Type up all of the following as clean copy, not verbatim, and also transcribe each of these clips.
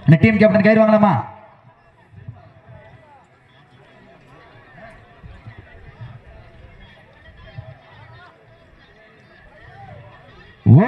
இந்த team captain கயிறு வாங்கலாமா?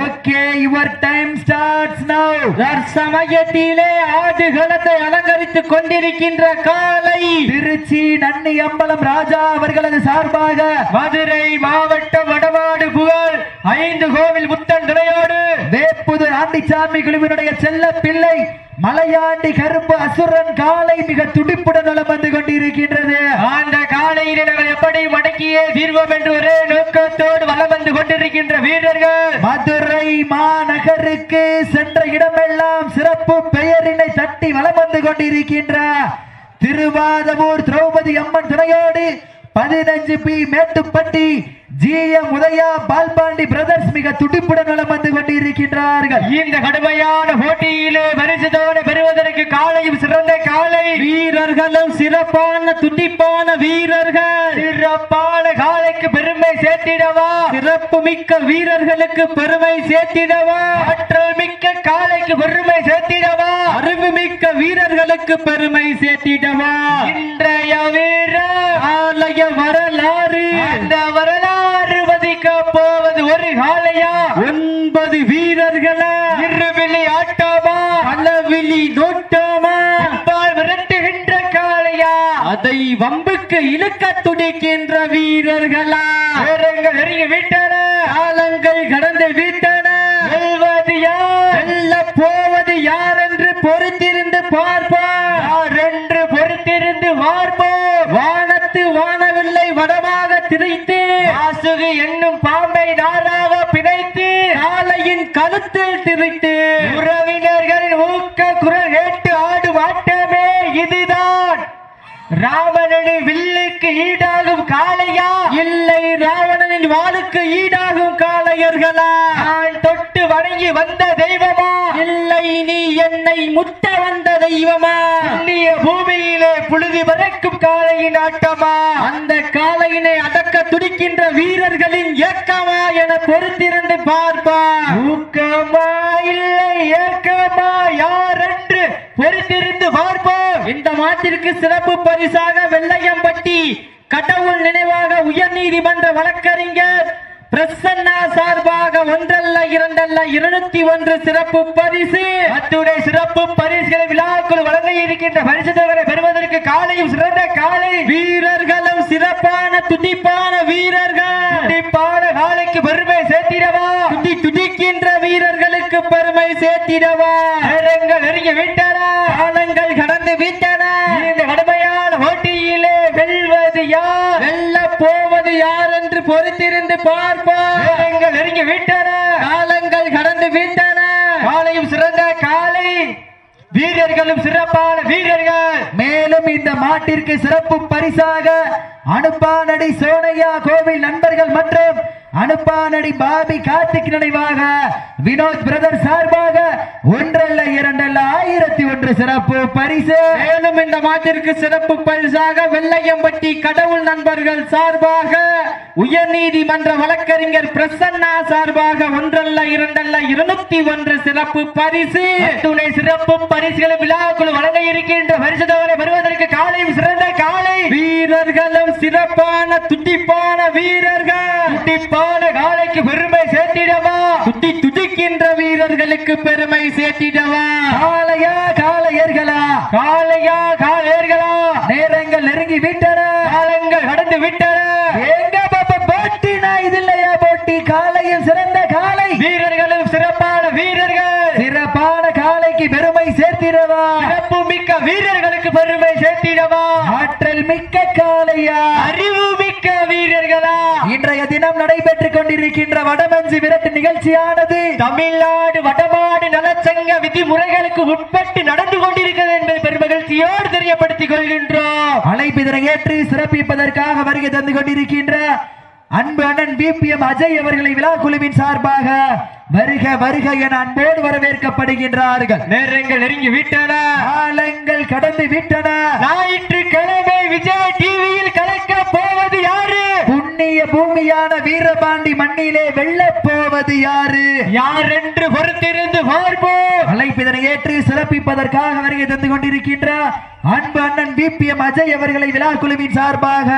ஓகே, யுவர் டைம் ஸ்டார்ட்ஸ் நவ. தற்சமயத்திலே ஆடுகளத்தை அலங்கரித்துக் கொண்டிருக்கின்ற காலை திருச்சி நன்னி அம்பலம் ராஜா அவர்களது சார்பாக மதுரை மாவட்டம் வடமாடு புகழ் 5 கோவில் முத்தன் துணையோடு வேப்புதூர் ஆண்டிச்சாமி குழுவினுடைய செல்ல பிள்ளை மலையாண்டி கரும்பு அசுரன் காலை மிக துடிப்புடன் வலம் வந்து கொண்டிருக்கின்றது. அந்த காலையிலே நாங்கள் எப்படி மடக்கியே தீர்வோம் என்று ஒரே நோக்கத்தோடு வலம் வந்து கொண்டிருக்கின்ற வீரர்கள் மதுரை மாநகருக்கு சென்ற இடமெல்லாம் சிறப்பு பெயரினை தட்டி வலம் வந்து கொண்டிருக்கின்ற திருவாதவூர் திரௌபதி அம்மன் துணையோடு 15 B Mettupatti GM Udhaya Palpandi brothers மிக துடிப்புடன் வலம் வந்து கொண்டிருக்கின்றார்கள். இந்த கடுமையான போட்டியிலே பரிசுத்தோடு பெறுவதற்கு காலையும் சிறந்த காலை வீரர்களும் சிறப்பான துடிப்பான வீரர்கள் சிறப்பான காலைக்கு பெருமை சேர்த்திடவா, சிறப்பு மிக்க வீரர்களுக்கு பெருமை சேர்த்திடவா, ஆற்றல் மிக்க காலைக்கு பெருமை சேர்த்திடவா, அறிவு மிக்க வீரர்களுக்கு பெருமை சேர்த்திடவா. இன்றைய வீரர் ஆலய வரலாறு, அந்த வரலாறு வதிக்க போவது ஒரு காலையா 9 வீரர்களா, இருவிழி ஆட்டமா பலவிழி நோட்டமா, விரட்டுகின்ற காலையா அதை வம்புக்கு இழுக்க துடிக்கின்ற வீரர்களா, நெருங்கி விட்டன, காலங்கள் கடந்து விட்டன, வெல்வது யார் வெல்ல போவது யார் என்று பொறுத்திருந்து பார்ப்போம், யார் என்று பொறுத்திருந்து பார்ப்போம். வானத்து வானவில்லை வடமாக திரைத்து வாசுகி என்னும் பாம்பை நாராக பிணைத்து காலையின் கழுத்தில் திரைத்து உறவினர்களின் ஊக்க குரல் கேட்டு ஆடும் ஆட்டமே இதுதான். ராவணனின் வில்லுக்கு ஈடாகும் காளையா, இல்லை ராவணனின் வாளுக்கு ஈடாகும் காளையர்களா? நான் தொட்டு வணங்கி வந்த தெய்வமா, இல்லை நீ என்னை முட்ட வந்த தெய்வமா? புண்ணிய பூமியிலே புழுதி பறக்கும் காளையின் ஆட்டமா, அந்த காளையினை அடக்க துடிக்கின்ற வீரர்களின் ஏக்கமா என பொறுத்திருந்து பார்ப்பா. ஊக்கமா இல்லை ஏக்கமா யார் என்று பொறுத்திருந்து பார்ப்போம். இந்த மாட்டிற்கு சிறப்பு பரிசாக வெள்ளையம்பட்டி கடவுள் நினைவாக உயர் நீதிமன்ற வழக்கறிஞர் பிரசன்னா சார்பாக 1 அல்ல 2 அல்ல 201 சிறப்பு பரிசு. அத்துடைய சிறப்பு பரிசுகளை விழாக்குழு வழங்க இருக்கின்ற பரிசு தொகையை பெறுவதற்கு காலையும் சிறந்த காலை வீரர்களும் சிறப்பான துடிப்பான வீரர்கள் துடிப்பான காலைக்கு பெருமை சேர்த்திடவா, துடிக்கின்ற வீரர்களுக்கு பெருமை சேர்த்திடவா. நேரங்கள் நெருங்கி விட்டன, காலங்கள் கடந்து விட்டன. இந்த கடுமையான போட்டியிலே வெல்வது யார் வெல்ல போவது யார் என்று பொறுத்திருந்து பார்ப்போம். நெருங்கி விட்டன, காலங்கள் கடந்து விட்டன. காலையும் சிறந்த காலை வீரர்களும் சிறப்பான வீரர்கள். மேலும் இந்த மாட்டிற்கு சிறப்பு பரிசாக அனுப்பானடி சோனையா கோவில் நண்பர்கள் மற்றும் அனுப்பானடி பாபி கார்த்திக் நினைவாக வினோத் பிரதர் சார்பாக 1 அல்ல 2 அல்ல 1001 சிறப்பு பரிசு. மேலும் இந்த மாட்டிற்கு சிறப்பு பரிசாக வெள்ளையம்பட்டி கடவுள் நண்பர்கள் சார்பாக உயர் நீதிமன்ற வழக்கறிஞர் பிரசன்னா சார்பாக 1 அல்ல 2 அல்ல 201 சிறப்பு பரிசு. துணை சிறப்பு பரிசுகளை விழாக்குழு வழங்க இருக்கின்ற பரிசு தொகையை பெறுவதற்கு காலையும் சிறந்த காலை வீரர்களும் சிறப்பான துடிப்பான வீரர்கள் துடிப்பான காலைக்கு பெருமை சேர்த்திடவா, துடிக்கின்ற வீரர்களுக்கு பெருமை சேர்த்திடவா. காளையா காளையர்களா, காளையா காளையர்களா, நேரங்கள் நெருங்கி விட்டன, காலங்கள் கடந்து விட்டன. எங்க பாப்பா போட்டினா இது இல்லையா போட்டி? காளையும் சிறந்த காலை வீரர்களும் சிறப்பான வீரர்கள் சிறப்பான காலைக்கு பெருமை சேர்த்திடவா, சிறப்பு மிக்க வீரர்களுக்கு பெருமை சேர்த்திடவா. ஆற்றல் மிக்க காளையா, அறிவு மிக்க வீரர்களா. இன்றைய தினம் நடைபெற்றுக் கொண்டிருக்கின்ற வடமஞ்சு விரட்டு நிகழ்ச்சியானது தமிழ்நாடு வடமாடு நலச்சங்க விதிமுறைகளுக்கு உட்பட்டு நடந்து கொண்டிருக்கிறது என்பதை பெருமகிழ்ச்சியோடு தெரியப்படுத்திக் கொள்கின்றோம். அழைப்பிதனை ஏற்று சிறப்பிப்பதற்காக வருகை தந்து கொண்டிருக்கின்ற அன்பு அண்ணன் பிபிஎம் அஜய் அவர்களை விழா குழுவின் சார்பாக வருக வருக என அன்போடு வரவேற்கப்படுகின்றார்கள். நேரங்கள் நெருங்கி விட்டன, காலங்கள் கடந்து விட்டன. ஞாயிற்றுக்கிழமை விஜய் டிவியில் கலக்க போவது யாரு? புண்ணிய பூமியான வீரபாண்டி மண்ணிலே வெல்லப் போவது யாரு யார் என்று பொறுத்திருந்து பார்ப்போம். அழைப்பிதனை ஏற்று சிறப்பிப்பதற்காக வருகை தந்து கொண்டிருக்கின்ற அன்பு அண்ணன் பிபிஎம் அஜய் அவர்களை விழா குழுவின் சார்பாக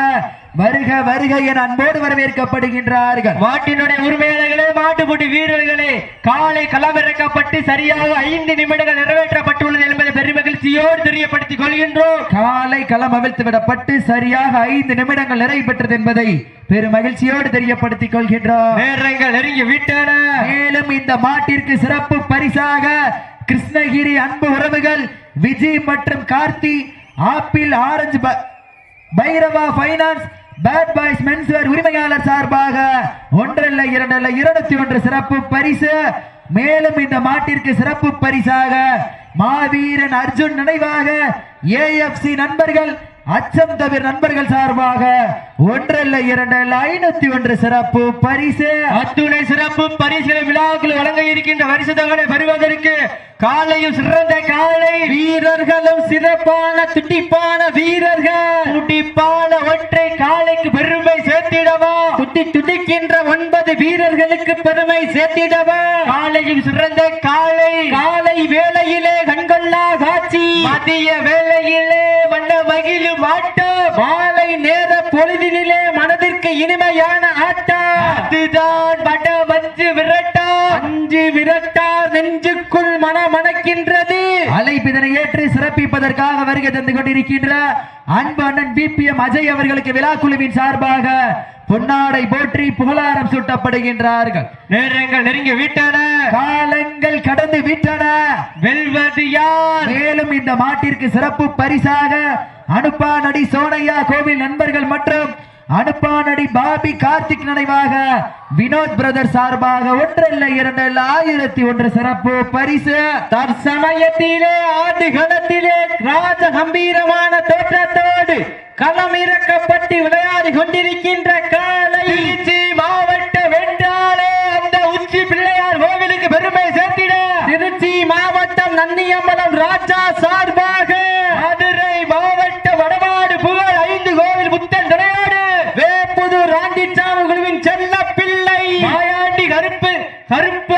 வருக வருக என அன்போடு வரவேற்கப்படுகின்றார்கள். மாட்டினுடைய உரிமையாளர்களே, மாட்டுப்பட்டி வீரர்களே, காலை களமிறக்கப்பட்டு சரியாக 5 நிமிடங்கள் நிறைவேற்றப்பட்டுள்ளது என்பதை பெருமகிழ்ச்சியோடு தெரியப்படுத்திக் கொள்கின்றோம். காலை களம் அவிழ்த்து விடப்பட்டு சரியாக 5 நிமிடங்கள் நிறைவேற்றது என்பதை பெருமகிழ்ச்சியோடு தெரியப்படுத்திக் கொள்கின்றோம். நேரங்கள் நெருங்கி விட்டன. மேலும் இந்த மாட்டிற்கு சிறப்பு பரிசாக கிருஷ்ணகிரி அன்பு உறவுகள் விஜய் மற்றும் Karthi, apple orange Bhairava finance, bad boys menswear உரிமையாளர் சார்பாக 1 அல்ல 2 அல்ல 201 சிறப்பு பரிசு. மேலும் இந்த மாட்டிற்கு சிறப்பு பரிசாக மாவீரன் அர்ஜுன் நினைவாக ஏஎஃப்சி நண்பர்கள், அச்சம் தவிர நண்பர்கள் சார்பாக 1 அல்ல 2 அல்ல 501 சிறப்பு பரிசு. அத்துணை சிறப்பு பரிசுகளை விழாக்கள் வழங்க இருக்கின்ற பரிசு தொகையை பெறுவதற்கு காலையும் சிறந்த காலை வீரர்களும் சிறப்பான துடிப்பான வீரர்கள், துடிப்பான ஒற்றை காலைக்கு பெருமை சேர்த்திடவா, துடிக்கின்ற 9 வீரர்களுக்கு பெருமை சேர்த்திடவா, காலையும் சிறந்த காலை, காலை வேளையிலே கண்கொள்ளா காட்சி, மதிய வேளையிலே வண்ண மகிழும் ஆட்டம், மாலை நேர பொழுதினிலே மனதிற்கு இனிமையான ஆட்டம், அதுதான் வட மஞ்சு விரட்டா, அஞ்சு விரட்டா நெஞ்சுக்குள் மனமணக்கின்றது. அழைப்பிதனை ஏற்று சிறப்பிப்பதற்காக வருகை தந்து கொண்டிருக்கின்ற அன்பு அண்ணன் பிபிஎம் அஜய் அவர்களுக்கு விழா குழுவின் சார்பாக பொன்னாடை போற்றி புகழாரம் சூட்டப்படுகின்றார்கள். நேரங்கள் நெருங்கி விட்டன, காலங்கள் கடந்து விட்டன. வெல்வது யார்? மேலும் இந்த மாட்டிற்கு சிறப்பு பரிசாக அனுப்பானடி சோனையா கோவில் நண்பர்கள் மற்றும் அனுப்பானடி பாபி கார்த்திக் நினைவாக வினோத் பிரதர் சார்பாக 1 அல்ல 2 அல்ல 1001 சிறப்பு பரிசு. தற்சமயத்திலே ஆடுகளத்திலே ராஜ கம்பீரமான தோற்றத்தோடு களம் இறக்கப்பட்டு விளையாடி கொண்டிருக்கின்ற காலை திருச்சி மாவட்ட வென்றாலே அந்த உச்சி பிள்ளையார் கோவிலுக்கு பெருமை சேர்த்திட திருச்சி மாவட்டம் நன்னியம்பலம் ராஜா சார்பாக மதுரை மாவட்ட வடமாடு புகழ் 5 கோவில் புத்தன் துணையோடு வேப்புதூர் ராண்டிச்சாமி குழுவின் செல்ல பிள்ளை மாயாண்டி கருப்பு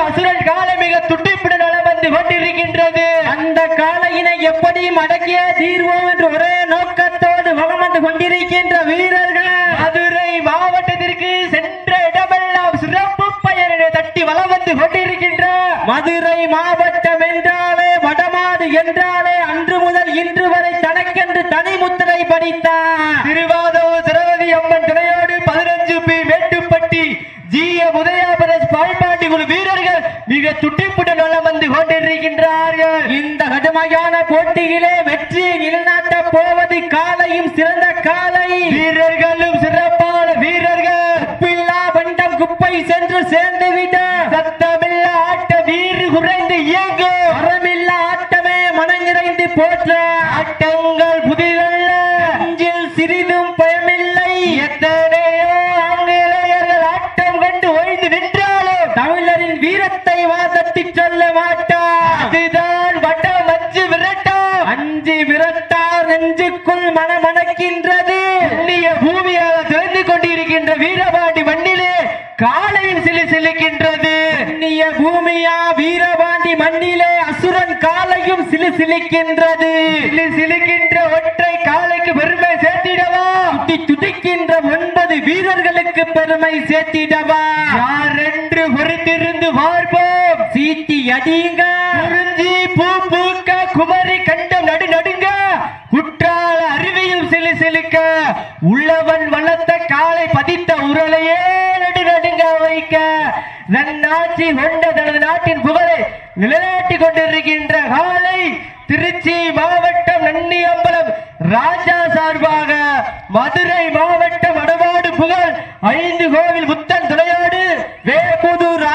அசுரன் காலை மிக துட்டிப்புடன் வலம் வந்து கொண்டிருக்கின்றது. அந்த காலையினை எப்படியும் அடக்கிய தீர்வோம் என்று ஒரே நோக்கத்தோடு வலம் வந்து கொண்டிருக்கின்ற வீரர்கள் மதுரை மாவட்டத்திற்கு சென்ற இடமெல்லாம் சிறப்பு பெயரினை தட்டி வலம் வந்து கொண்டிருக்கின்ற மதுரை மாவட்டம் என்றாலே வடமாடு என்றாலே அன்று முதல் இன்று வரை தனக்கென்று தனி முத்திரை படித்தார். திருவாதூர் திரௌபதி அம்மன் துணையோடு 15 பி மேட்டுப்பட்டி ஜிய உதயாபரஸ் பாய்பாண்டி குழு வீரர்கள் மிக துட்டிப்புடன் வலம் வந்து கொண்டிருக்கின்றார்கள். இந்த கடுமையான போட்டியிலே வெற்றியை நிலைநாட்ட போவது காலையும் சிறந்த காலை, வீரர்களும் சிறப்பான வீரர்கள், பில்லா பண்டம் குப்பை சென்று சேர்ந்துவிட சத்தமில்ல ஆட்ட வீறு குறைந்து இயங்கும், அறமில்ல ஆட்டமே மனம் நிறைந்து போற்ற ஆட்டங்கள் புதிதல்ல, அஞ்சில் சிறிதும் பயமில்லை. எத்தனையோ ஆங்கிலேயர்கள் ஆட்டம் கண்டு ஓய்ந்து நின்றாலும் தமிழரின் வீரத்தை வாதத்தி சொல்ல மாட்டார். அதுதான் வட மஞ்சு விரட்டா, அஞ்சு விரட்டா நெஞ்சுக்குள் மனமணக்கின்றது. பூமியாக திறந்து கொண்டிருக்கின்ற வீரபாண்டி மண்ணிலே காலையும் சிலுசிலுக்கின்றது. பூமியா வீரபாண்டி மண்ணிலே அசுரன் காலையும் சிலுசிலுக்கின்றது. சிலுசிலுக்கின்ற ஒற்றை காலைக்கு பெருமை சேர்த்திடவா, துடிக்கின்ற 9 வீரர்களுக்கு பெருமை சேர்த்திடவா, யார் என்று பொறுத்திருந்து பார்ப்போம். சீட்டி அடியுங்க, குறிஞ்சி பூ பூக்க குமரி கண்டம் நடு நடுங்க, குற்றால அருவியும் சிலுசிலுக்க, உள்ளவன் வளர்த்த காலை பதித்த உரலையே நடு நடுங்க வைக்க, நன்னாட்சி கொண்ட தனது நாட்டின் புகழை நிலைநாட்டிக் கொண்டிருக்கின்ற காலை திருச்சி மாவட்டம் நன்னியம்பலம் ராஜா சார்பாக மதுரை மாவட்டம் வடமாடு புகழ் 5 கோவில் புத்தன் துணையோடு வேப்புதூர்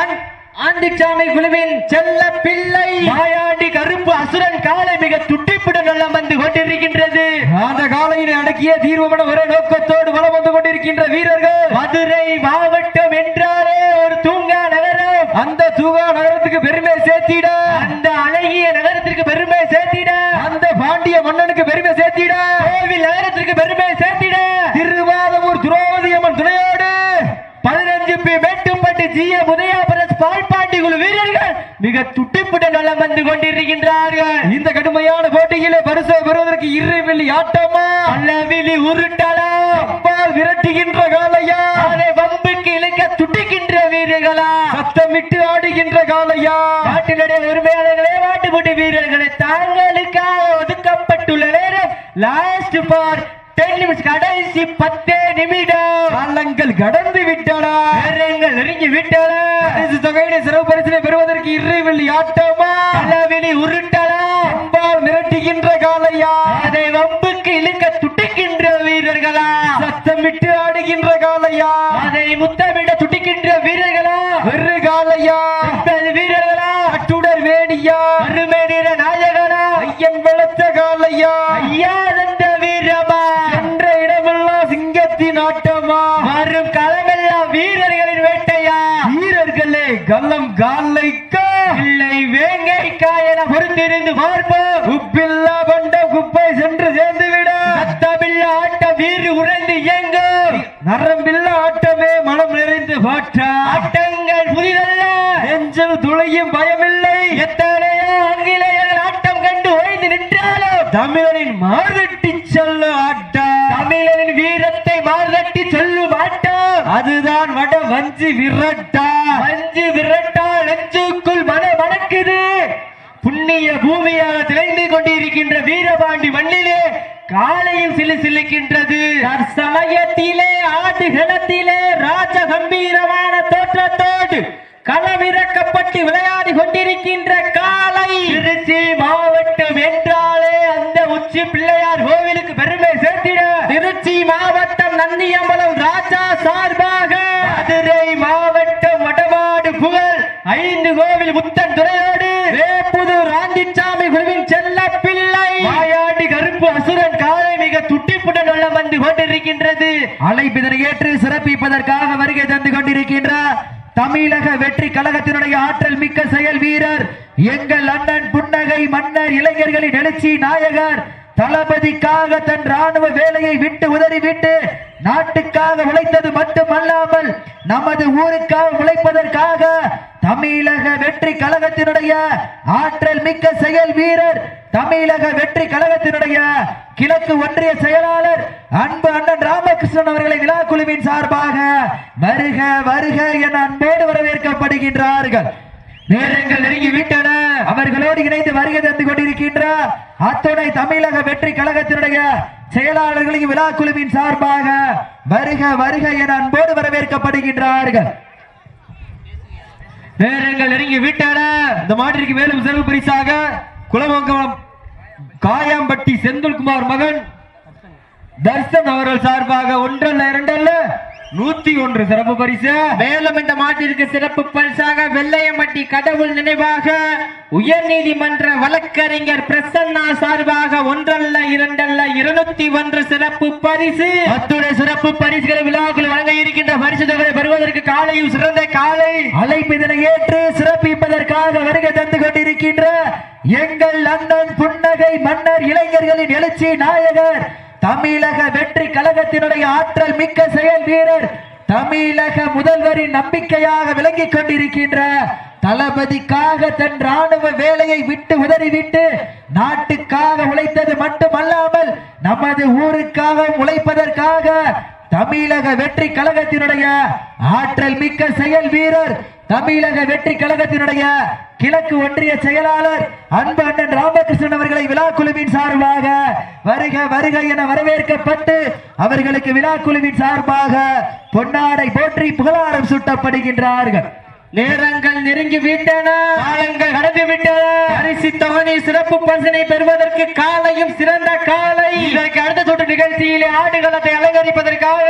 ஆண்டிச்சாமி குழுவின் செல்ல பிள்ளை மாயாண்டி கருப்பு அசுரன் காலை மிக துட்டிப்புடன் வலம் வந்து கொண்டிருக்கின்றது. அந்த காலையினை அடக்கிய தீர்வமான ஒரே நோக்கத்தோடு வலம் வந்து கொண்டிருக்கின்ற வீரர்கள் மதுரை மாவட்டம் என்றாலே ஒரு தூங்கா நகரம். அந்த தூங்கா நகரத்துக்கு பெருமை சேர்த்திட, அந்த அழகிய நகரத்திற்கு பெருமை சேர்த்திட, அந்த பாண்டிய மன்னனுக்கு பெருமை சேர்த்திட, கோவில் நகரத்திற்கு பெருமை சேர்த்திட திருவாதூர் திரௌபதி அம்மன் துணையோடு உதயாபுரம் பால்பாண்டி குழு வீரர்கள் மிக துட்டிப்புடன் வலம் வந்து கொண்டிருக்கின்றார்கள். இந்த கடுமையான போட்டியிலே பரிசை பெறுவதற்கு இருவிழி ஆட்டமா பல்லவிழி உருட்டலா விரட்டுகின்ற காலையா அதை வம்புக்கு இழுக்க துடிக்கின்ற வீரர்களா சத்தமிட்டு ஆடுகின்ற காலையா நாட்டினுடைய உரிமையாளர்களே மாட்டுப்பட்டி வீரர்களே தாங்களுக்காக ஒதுக்கப்பட்டுள்ள நேரம் லாஸ்ட் ஃபார் 10 நிமிஷம் கடைசி 10 நிமிடம் காலங்கள் கடந்து விட்டன நேரங்கள் நெருங்கி விட்டன பரிசு தொகையினை சிறப்பு பரிசினை பெறுவதற்கு இருவிழி ஆட்டமா பல்லவிழி உருட்டலா வம்பால் மிரட்டுகின்ற காலையா அதை வம்புக்கு இழுக்க துடிக்கின்ற வீரர்களா சத்தமிட்டு ஆடுகின்ற காலையா அதை முத்தமிட துடிக்கின்ற வீரர்களா வெறு காலையா வீரர்களா அட்டுடர் வேணியா அருமை நிற நாயகனா ஐயன் வளர்த்த காலையா ஐயானந்த வீரமா என்ற இடமெல்லாம் சிங்கத்தின் ஆட்டமா வரும் களமெல்லாம் வீரர்களின் வேட்டையா வீரர்களே கல்லம் காலைக்கா இல்லை வேங்கைக்கா என பொறுத்திருந்து பார்ப்போம் உப்பில்லா பண்ட குப்பை சென்று சேர்ந்து விட சத்தமில்ல ஆட்ட வீறு உறைந்து இயங்கும் நரம்பில்ல ஆட்டமே மனம் நிறைந்து பாட்டா ஆட்டங்கள் புதிதல்ல நெஞ்சில் துளையும் பயமில்லை எத்தனையோ ஆங்கிலேயர் ஆட்டம் கண்டு ஓய்ந்து நின்றாலும் தமிழனின் மார்தட்டி செல்ல ஆட்டா தமிழனின் வீரத்தை மார்தட்டி சொல்லும் ஆட்டம் அதுதான் வட வஞ்சி விரட்டா வஞ்சி விரட்டா நெஞ்சுக்குள் மணக்குது புண்ணிய பூமியாக திளைந்து கொண்டிருக்கின்ற வீரபாண்டி மண்ணிலே காலையும் சிலுக்கின்றது சமயத்திலே ஆடுகளத்திலே ராஜ கம்பீரமான தோற்றத்தோடு களமிறக்கப்பட்டு விளையாடி கொண்டிருக்கின்ற காலை திருச்சி மாவட்டம் என்றாலே அந்த உச்சி பிள்ளையார் கோவிலுக்கு பெருமை சேர்த்திட திருச்சி மாவட்டம் நந்தியம்பலம் ராஜா சார்பாக மதுரை மாவட்டம் வடமாடு புகழ் 5 கோவில் முத்தன் துறையோடு வேப்புதூர் ராந்திச்சாமி குழுவின் செல்ல பிள்ளை மாயாண்டி கருப்பு அசுரன் காலை மிக துட்டிப்புடன் வளம் வந்து கொண்டிருக்கின்றது. அழைப்பிதனை ஏற்று சிறப்பிப்பதற்காக வருகை தந்து கொண்டிருக்கின்ற தமிழக வெற்றி கழகத்தினுடைய ஆற்றல் மிக்க செயல் வீரர் எங்கள் அண்ணன் புன்னகை மன்னர் இளைஞர்களின் எழுச்சி நாயகர் தளபதிக்காக தன் ராணுவ வேலையை விட்டு உதறிவிட்டு நாட்டுக்காக உழைத்தது மட்டுமல்லாமல் நமது ஊருக்காக உழைப்பதற்காக தமிழக வெற்றி கழகத்தினுடைய ஆற்றல் மிக்க செயல் வீரர் தமிழக வெற்றி கழகத்தினுடைய கிழக்கு ஒன்றிய செயலாளர் அன்பு அண்ணன் ராமகிருஷ்ணன் அவர்களை விழா குழுவின் சார்பாக வருக வருக என அன்போடு வரவேற்கப்படுகின்றார்கள். நேரங்கள் நெருங்கி விட்டன. அவர்களோடு இணைந்து வருகை தந்து கொண்டிருக்கின்ற அத்துணை தமிழக வெற்றி கழகத்தினுடைய செயலாளர்களின் விழா குழுவின் சார்பாக வருக வருக என அன்போடு வரவேற்கப்படுகின்றார்கள். நேரங்கள் நெருங்கி விட்டன. இந்த மாட்டிற்கு மேலும் சிறப்பு பரிசாக குளமங்கலம் காயாம்பட்டி செந்தில்குமார் மகன் தர்சன் அவர்கள் சார்பாக 1 அல்ல 2 அல்ல 101 சிறப்பு பரிசு. மேலும் இந்த மாட்டிற்கு சிறப்பு பரிசாக வெள்ளையம்பட்டி கடவுள் நினைவாக உயர்நீதிமன்ற வழக்கறிஞர் பிரசன்னா சார்பாக 1 அல்ல 2 அல்ல 201 சிறப்பு பரிசு. அத்துணை சிறப்பு பரிசுகளை விழாக்கள் வழங்க இருக்கின்ற பரிசு தொகை பெறுவதற்கு காலையும் சிறந்த காலை அழைப்பிதனை ஏற்று சிறப்பிப்பதற்காக வருகை தந்து கொண்டிருக்கின்ற எங்கள் அண்ணன் புன்னகை மன்னர் இளைஞர்களின் எழுச்சி நாயகர் தமிழக வெற்றி கழகத்தினுடைய ஆற்றல் மிக்க செயல் வீரர் தமிழக முதல்வரின் நம்பிக்கையாக விளங்கிக் கொண்டிருக்கின்ற தளபதிக்காக தன் ராணுவ வேலையை விட்டு உதறிவிட்டு நாட்டுக்காக உழைத்தது மட்டுமல்லாமல் நமது ஊருக்காக உழைப்பதற்காக தமிழக வெற்றி கழகத்தினுடைய ஆற்றல் மிக்க செயல் வீரர் தமிழக வெற்றி கழகத்தினுடைய கிழக்கு ஒன்றிய செயலாளர் அன்பு அண்ணன் ராமகிருஷ்ணன் அவர்களை விழா குழுவின் சார்பாக வருக வருக என வரவேற்கப்பட்டு அவர்களுக்கு விழா குழுவின் சார்பாக பொன்னாடை போற்றி புகழாரம் சூட்டப்படுகின்றார்கள். நேரங்கள் நெருங்கி விட்டன. காலங்கள் கடந்து விட்டன. பரிசு தொகை சிறப்பு பரிசினை பெறுவதற்கு காலையும் சிறந்த காலை. இதற்கு அடுத்த சுற்று நிகழ்ச்சியிலே ஆடுகளத்தை அலங்கரிப்பதற்காக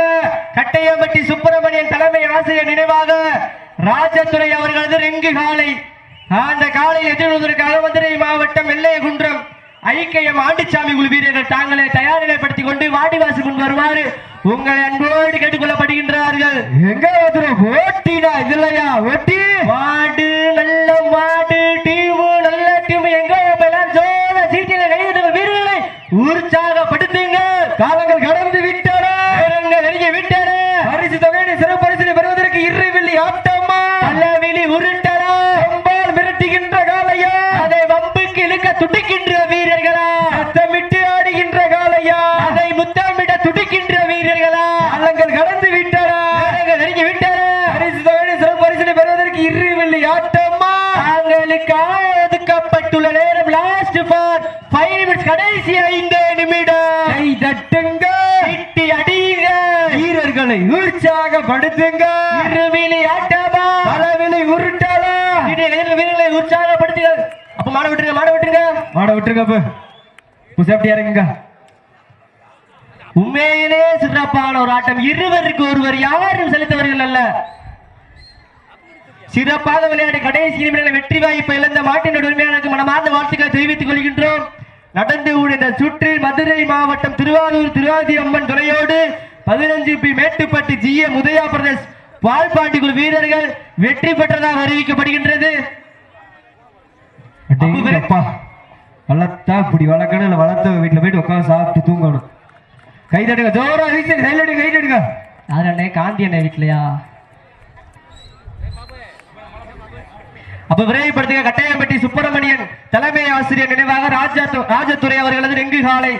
கட்டையம்பட்டி சுப்பிரமணியன் தலைமை ஆசிரியர் நினைவாக ராஜதுரை அவர்களது ரிங்கு காலை அந்த காலையில் எதிர்வதற்காக மதுரை மாவட்டம் வெள்ளையகுன்றம் ஐக்கியம் ஆண்டிச்சாமி குழு வீரர்கள் தாங்களே தயார் நிலைப்படுத்திக் கொண்டு வாடிவாசி முன் வருமாறு உங்களை அன்போடு கேட்டுக் கொள்ளப்படுகின்றார்கள். எங்க ஓட்டினா இதுலையா ஓட்டி மாடு நல்ல மாடு டீமு நல்ல டீம் எங்க ஜோர சீட்டில கைவிட்ட வீரர்களை உற்சாகப்படுத்துங்க. காலங்கள் கடந்து விட்டன. நெருங்கி விட்டன. பரிசு தொகையை சிறப்பு பரிசினை பெறுவதற்கு இருவில்லி ஆட்டமா அல்ல கடைசி 5 நிமிடம். கை தட்டுங்க, இட்டி அடிங்க, வீரர்களை உற்சாகப்படுத்துங்க. இருவிழி ஆட்டமா, பலவிழி உருட்டலா, வீரர்களை உற்சாகப்படுத்துங்க. அப்ப மாட விட்டுருங்க, மாட விட்டுருங்க, மாட விட்டுருங்க. அப்ப சேஃப்டியா இருங்க. உண்மையிலே சிறப்பான ஒரு ஆட்டம். இருவருக்கு ஒருவர், யாரும் செலுத்தவர்கள் அல்ல. சிறப்பாக விளையாடி கடைசி நிமிடங்களில் வெற்றி வாய்ப்பை இழந்த மாட்டின் உரிமையாளருக்கு மனமார்ந்த வாழ்த்துக்களை தெரிவித்துக் கொள்கின்றோம். நடந்து இந்த சுற்றில் மதுரை மாவட்டம் திருவாரூர் திருவாதி அம்மன் துணையோடு 15 பி மேட்டுப்பட்டி GA உதயா பிரதேஷ் பால்பாண்டி குழு வீரர்கள் வெற்றி பெற்றதாக அறிவிக்கப்படுகின்றது. வளர்த்தா இப்படி வளர்க்கணும், வளர்த்த வீட்டுல போயிட்டு உட்காந்து சாப்பிட்டு தூங்கணும். கைதடுங்க, ஜோரா வீச்சு கைதடுங்க, கைதடுங்க. அதனே காந்தி அண்ணே வீட்லயா? அப்ப விரைவுபடுத்துக. கட்டாயம்பட்டி சுப்பிரமணியன் தலைமை ஆசிரியர் நினைவாக ராஜதுரை அவர்களது ரெங்கு காலை